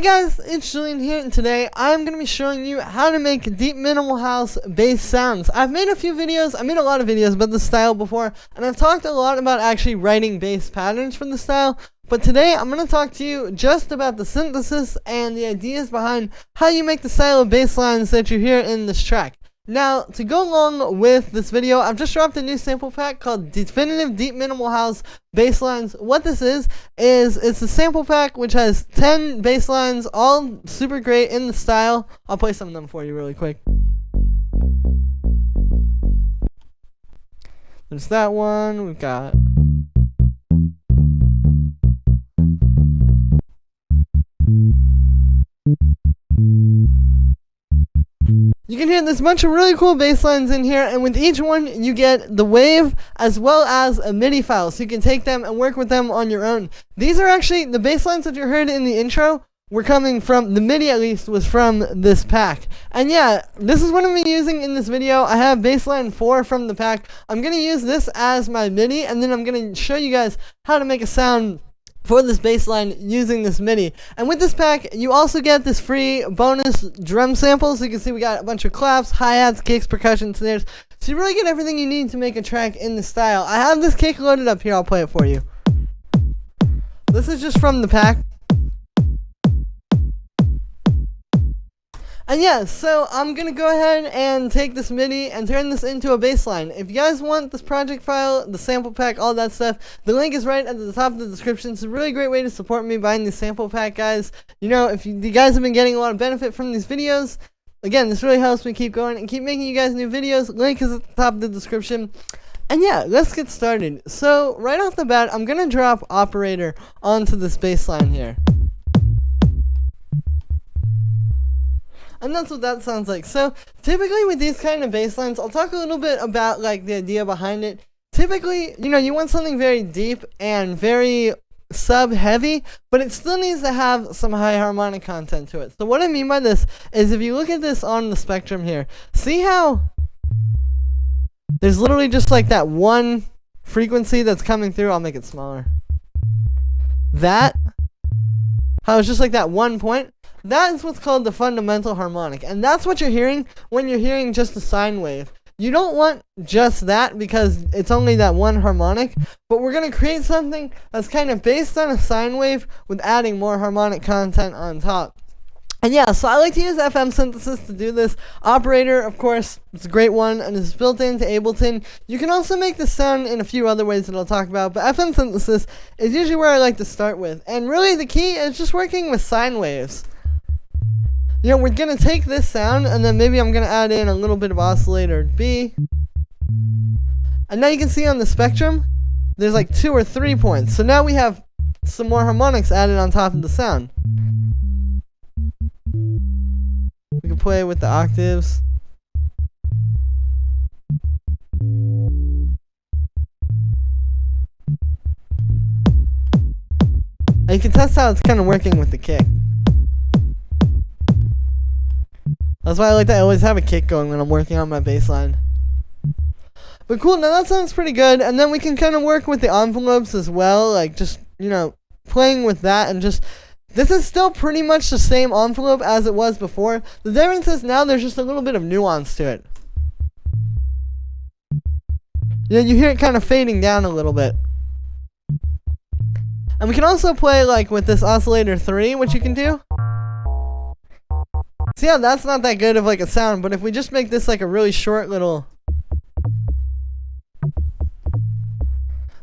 guys, it's Julian here, and today I'm going to be showing you how to make deep minimal house bass sounds. I've made a few videos, I made a lot of videos about this style before, and I've talked a lot about actually writing bass patterns for the style, but today I'm going to talk to you just about the synthesis and the ideas behind how you make the style of bass lines that you hear in this track. Now, to go along with this video, I've just dropped a new sample pack called Definitive Deep Minimal House Basslines. What this is it's a sample pack which has 10 bass lines, all super great in the style. I'll play some of them for you really quick. There's that one. We've got... You can hear there's a bunch of really cool bass lines in here, and with each one you get the wave as well as a MIDI file, so you can take them and work with them on your own. These are actually, the bass lines that you heard in the intro were coming from, the MIDI at least was from this pack. And yeah, this is what I'm using in this video. I have bassline 4 from the pack. I'm going to use this as my MIDI, and then I'm going to show you guys how to make a sound for this bass line using this MIDI. And with this pack, you also get this free bonus drum sample. So you can see we got a bunch of claps, hi-hats, kicks, percussion, snares. So you really get everything you need to make a track in this style. I have this kick loaded up here. I'll play it for you. This is just from the pack. And yeah, so I'm going to go ahead and take this MIDI and turn this into a bass line. If you guys want this project file, the sample pack, all that stuff, the link is right at the top of the description. It's a really great way to support me buying the sample pack, guys. You know, if you guys have been getting a lot of benefit from these videos, again, this really helps me keep going and keep making you guys new videos. Link is at the top of the description. And yeah, let's get started. So, right off the bat, I'm going to drop operator onto this bass line here. And that's what that sounds like. So, typically with these kind of bass lines, I'll talk a little bit about like the idea behind it. Typically, you know, you want something very deep and very sub-heavy, but it still needs to have some high harmonic content to it. So what I mean by this is if you look at this on the spectrum here, see how there's literally just like that one frequency that's coming through. I'll make it smaller. That, how it's just like that one point. That is what's called the fundamental harmonic, and that's what you're hearing when you're hearing just a sine wave. You don't want just that because it's only that one harmonic, but we're going to create something that's kind of based on a sine wave with adding more harmonic content on top. And yeah, so I like to use FM synthesis to do this. Operator, of course, it's a great one, and it's built into Ableton. You can also make this sound in a few other ways that I'll talk about, but FM synthesis is usually where I like to start with. And really the key is just working with sine waves. You know, we're going to take this sound, and then maybe I'm going to add in a little bit of oscillator B. And now you can see on the spectrum, there's like 2 or 3 points. So now we have some more harmonics added on top of the sound. We can play with the octaves. And you can test how it's kind of working with the kick. That's why I like to always have a kick going when I'm working on my bass line. But cool, now that sounds pretty good. And then we can kind of work with the envelopes as well. Like just, you know, playing with that and just... This is still pretty much the same envelope as it was before. The difference is now there's just a little bit of nuance to it. You know, you hear it kind of fading down a little bit. And we can also play like with this oscillator 3, which you can do. See how that's not that good of like a sound, but if we just make this like a really short little...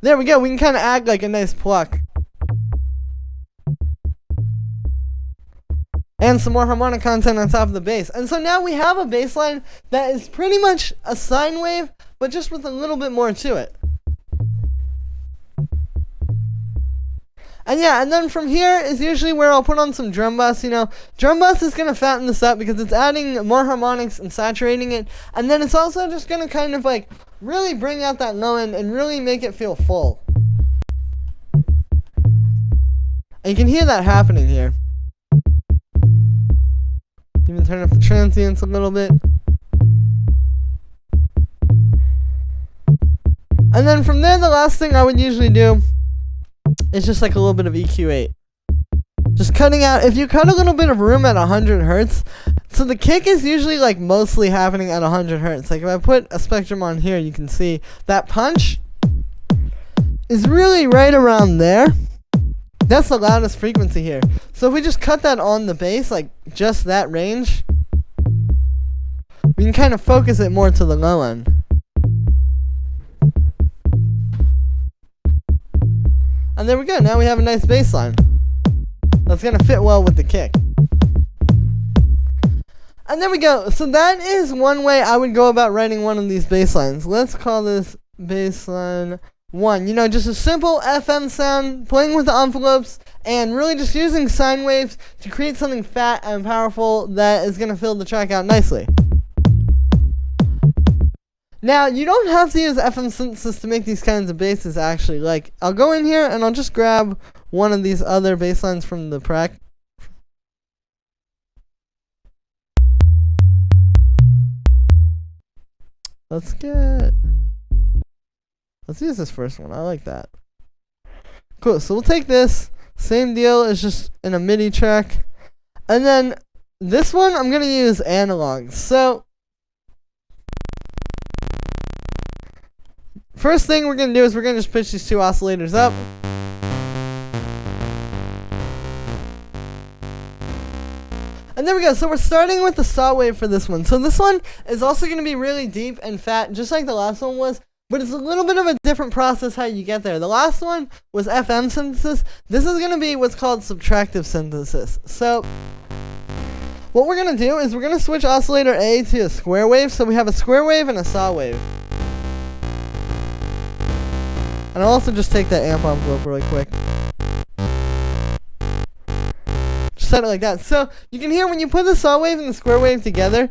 There we go, we can kind of add like a nice pluck. And some more harmonic content on top of the bass. And so now we have a bass line that is pretty much a sine wave, but just with a little bit more to it. And yeah, and then from here is usually where I'll put on some drum bass, you know. Drum bass is going to fatten this up because it's adding more harmonics and saturating it. And then it's also just going to kind of like really bring out that low end and really make it feel full. And you can hear that happening here. Even turn up the transients a little bit. And then from there, the last thing I would usually do, it's just like a little bit of EQ8. Just cutting out, if you cut a little bit of room at 100 hertz, so the kick is usually like mostly happening at 100 hertz. Like if I put a spectrum on here, you can see that punch is really right around there. That's the loudest frequency here. So if we just cut that on the bass, like just that range, we can kind of focus it more to the low end. And there we go. Now we have a nice bass line that's going to fit well with the kick. And there we go. So that is one way I would go about writing one of these bass lines. Let's call this bass line 1. You know, just a simple FM sound, playing with the envelopes, and really just using sine waves to create something fat and powerful that is going to fill the track out nicely. Now, you don't have to use FM synthesis to make these kinds of basses, actually. Like, I'll go in here and I'll just grab one of these other bass lines from the prac. Let's use this first one. I like that. Cool, so we'll take this. Same deal, it's just in a MIDI track. And then this one, I'm going to use analog. So, first thing we're going to do is we're going to just pitch these two oscillators up. And there we go. So we're starting with the saw wave for this one. So this one is also going to be really deep and fat, just like the last one was. But it's a little bit of a different process how you get there. The last one was FM synthesis. This is going to be what's called subtractive synthesis. So what we're going to do is we're going to switch oscillator A to a square wave. So we have a square wave and a saw wave. And I'll also just take that amp envelope really quick. Just set it like that. So you can hear when you put the saw wave and the square wave together,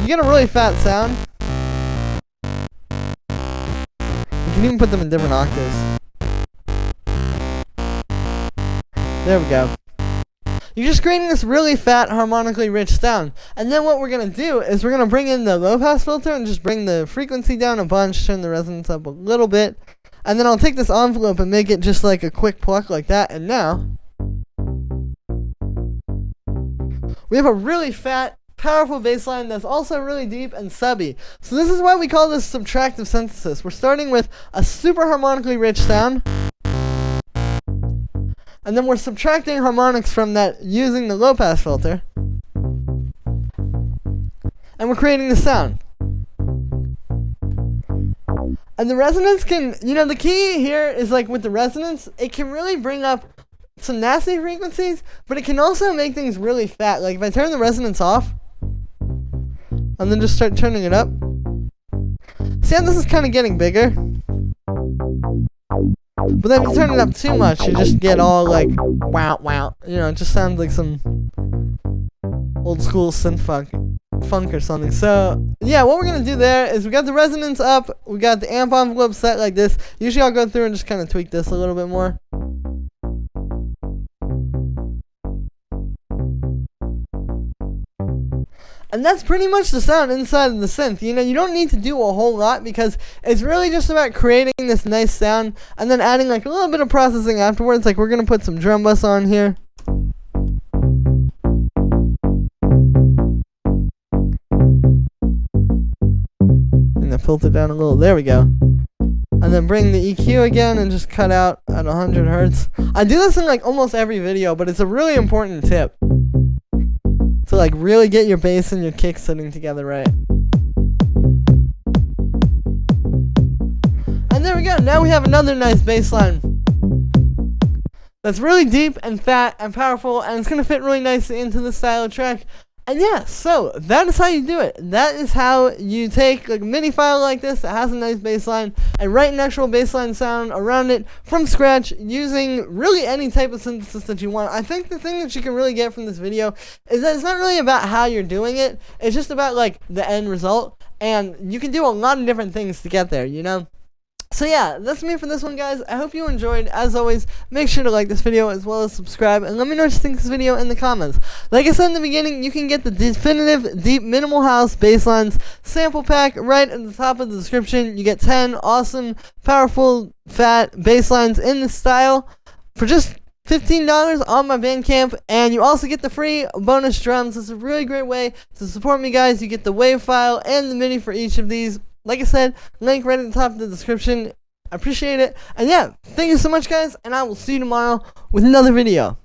you get a really fat sound. You can even put them in different octaves. There we go. You're just creating this really fat, harmonically rich sound. And then what we're going to do is we're going to bring in the low pass filter and just bring the frequency down a bunch, turn the resonance up a little bit. And then I'll take this envelope and make it just like a quick pluck like that. And now we have a really fat, powerful bass line that's also really deep and subby. So this is why we call this subtractive synthesis. We're starting with a super harmonically rich sound, and then we're subtracting harmonics from that using the low pass filter, and we're creating the sound. And the resonance can, you know, the key here is like with the resonance, it can really bring up some nasty frequencies, but it can also make things really fat. Like if I turn the resonance off, and then just start turning it up. See how this is kind of getting bigger? But then if you turn it up too much, you just get all like, wow, wow. You know, it just sounds like some old school synth funk or something. So, yeah, what we're going to do there is we got the resonance up. We got the amp envelope set like this. Usually I'll go through and just kind of tweak this a little bit more. And that's pretty much the sound inside of the synth. You know, you don't need to do a whole lot because it's really just about creating this nice sound and then adding like a little bit of processing afterwards. Like we're going to put some drum bus on here. Bring the filter down a little. There we go. And then bring the EQ again and just cut out at 100 hertz. I do this in like almost every video, but it's a really important tip. So like really get your bass and your kick sitting together right. And there we go. Now we have another nice bass line that's really deep and fat and powerful, and it's going to fit really nicely into the style of track. And yeah, so that is how you do it. That is how you take like a MIDI file like this that has a nice bass line and write an actual bass line sound around it from scratch using really any type of synthesis that you want. I think the thing that you can really get from this video is that it's not really about how you're doing it. It's just about like the end result, and you can do a lot of different things to get there, you know? So yeah, that's me for this one, guys. I hope you enjoyed. As always, make sure to like this video as well as subscribe, and let me know what you think of this video in the comments. Like I said in the beginning, you can get the definitive deep minimal house basslines sample pack right at the top of the description. You get 10 awesome, powerful, fat basslines in this style for just $15 on my Bandcamp, and you also get the free bonus drums. It's a really great way to support me, guys. You get the WAV file and the MIDI for each of these. Like I said, link right at the top of the description. I appreciate it. And yeah, thank you so much, guys, and I will see you tomorrow with another video.